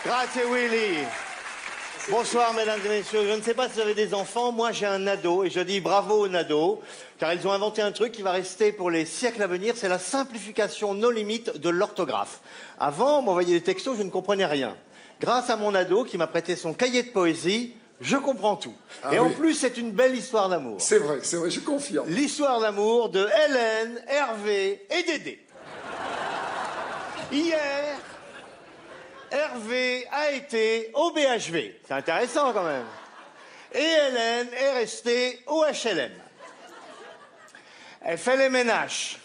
Grazie Willy. Bonsoir mesdames et messieurs, je ne sais pas si vous avez des enfants, moi j'ai un ado et je dis bravo aux ados, car ils ont inventé un truc qui va rester pour les siècles à venir, c'est la simplification no limite de l'orthographe. Avant, on m'envoyait des textos, je ne comprenais rien. Grâce à mon ado qui m'a prêté son cahier de poésie, je comprends tout. Et en plus, c'est une belle histoire d'amour. C'est vrai, je confirme. L'histoire d'amour de Hélène, Hervé et Dédé. Hier, Hervé a été au BHV. C'est intéressant quand même. Et Hélène est restée au HLM. Elle fait les ménages.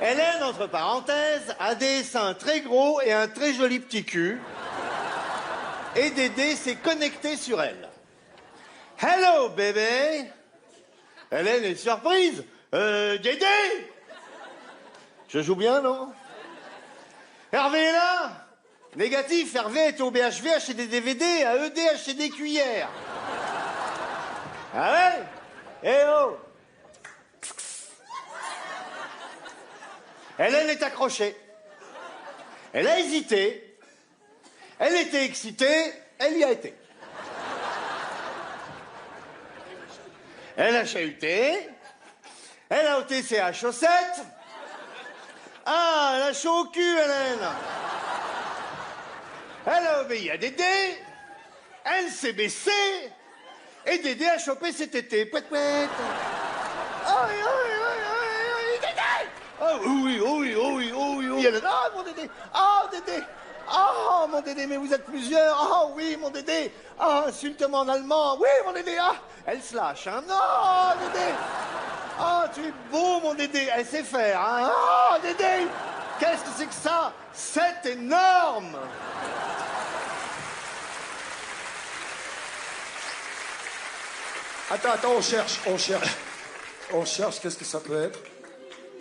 Hélène, entre parenthèses, a des seins très gros et un très joli petit cul. Et Dédé s'est connecté sur elle. Hello, bébé. Hélène est surprise. Dédé. Je joue bien, non? Hervé est là. Négatif, Hervé est au BHV acheter des DVD, à ED acheter des cuillères. Ah ouais? Eh oh. Hélène est accrochée. Elle a hésité. Elle était excitée. Elle y a été. Elle a chahuté. Elle a ôté ses chaussettes. Ah, elle a chaud au cul, Hélène. Elle a obéi à Dédé. Elle s'est baissée. Et Dédé a chopé ses tétés. Pouet, pouet. Aïe, aïe, aïe, aïe, Dédé. Oh oui, oh oui, oh oui, oh oui, oh oui. Hélène, ah, mon Dédé. Ah, Dédé. Ah, mon Dédé, mais vous êtes plusieurs. Ah, oui, mon Dédé. Ah, insulte-moi en allemand. Oui, mon Dédé. Ah, elle se lâche, hein. Non, Dédé. Ah, tu es beau, mon Dédé. Elle sait faire, hein. Ah, Dédé. Qu'est-ce que c'est que ça? C'est énorme. Attends, on cherche. On cherche, qu'est-ce que ça peut être?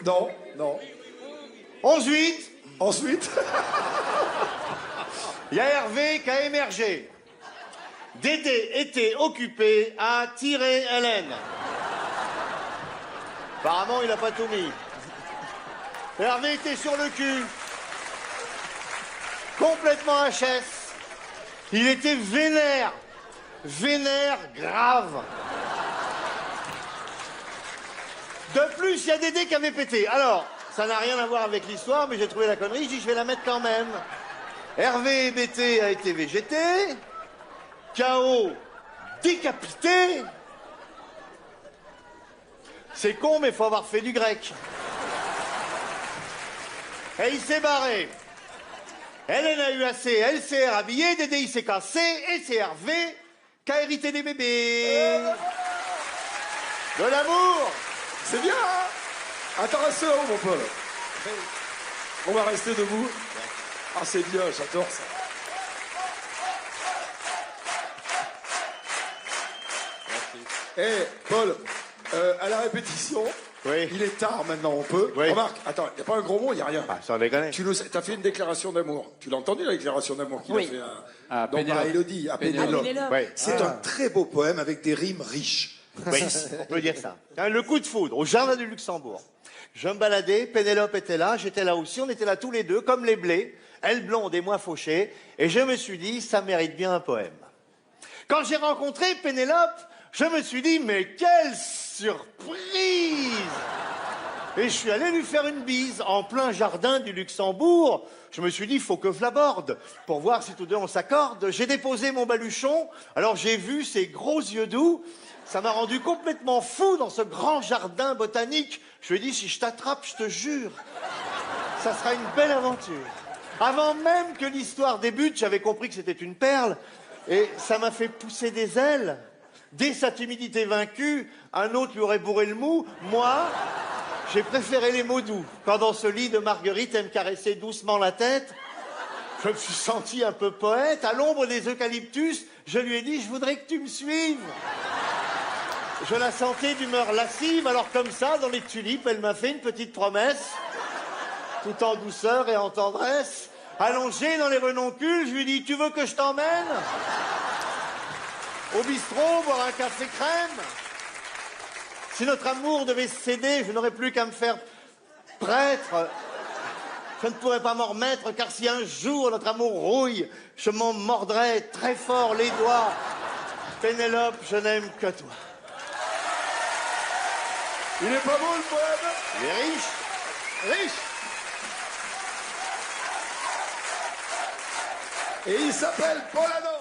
Non. Ensuite, il y a Hervé qui a émergé. Dédé était occupé à tirer Hélène. Apparemment, il n'a pas tout mis. Hervé était sur le cul. Complètement HS. Il était vénère. Vénère grave. De plus, il y a Dédé qui avait pété. Alors, ça n'a rien à voir avec l'histoire, mais j'ai trouvé la connerie. Je dis, je vais la mettre quand même. Hervé hébété a été végété. KO décapité. C'est con, mais il faut avoir fait du grec. Et il s'est barré. Hélène a eu assez, elle s'est rhabillée, Dédé il s'est cassé, et c'est Hervé qui a hérité des bébés. De l'amour. C'est bien, hein? Attends, reste là-haut, mon Paul. On va rester debout. Ah, c'est bien, j'adore ça. Paul, à la répétition, oui. Il est tard maintenant, on peut. Oui. Remarque, attends, il n'y a pas un gros mot, il n'y a rien. Ah, sans déconner. Tu as fait une déclaration d'amour. Tu l'as entendu, la déclaration d'amour qu'il a fait à Élodie, à Pénélope. Oui. C'est un très beau poème avec des rimes riches. Oui, on peut dire ça. Le coup de foudre au jardin du Luxembourg. Je me baladais, Pénélope était là, j'étais là aussi, on était là tous les deux, comme les blés, elle blonde et moi fauché, et je me suis dit, ça mérite bien un poème. Quand j'ai rencontré Pénélope, je me suis dit, mais quelle surprise! Et je suis allé lui faire une bise en plein jardin du Luxembourg. Je me suis dit, il faut que je l'aborde pour voir si tous deux on s'accorde. J'ai déposé mon baluchon, alors j'ai vu ses gros yeux doux. Ça m'a rendu complètement fou dans ce grand jardin botanique. Je lui ai dit, si je t'attrape, je te jure, ça sera une belle aventure. Avant même que l'histoire débute, j'avais compris que c'était une perle. Et ça m'a fait pousser des ailes. Dès sa timidité vaincue, un autre lui aurait bourré le mou. Moi, j'ai préféré les mots doux. Quand dans ce lit de Marguerite, elle me caressait doucement la tête, je me suis senti un peu poète. À l'ombre des eucalyptus, je lui ai dit, je voudrais que tu me suives. Je la sentais d'humeur lascive, alors comme ça, dans les tulipes, elle m'a fait une petite promesse, tout en douceur et en tendresse. Allongée dans les renoncules, je lui ai dit, tu veux que je t'emmène au bistrot, boire un café crème? Si notre amour devait céder, je n'aurais plus qu'à me faire prêtre Je ne pourrais pas m'en remettre, car si un jour notre amour rouille, je m'en mordrai très fort les doigts. Pénélope, je n'aime que toi. Il est pas beau le poème? Il est riche. Riche. Et il s'appelle Paul Adam.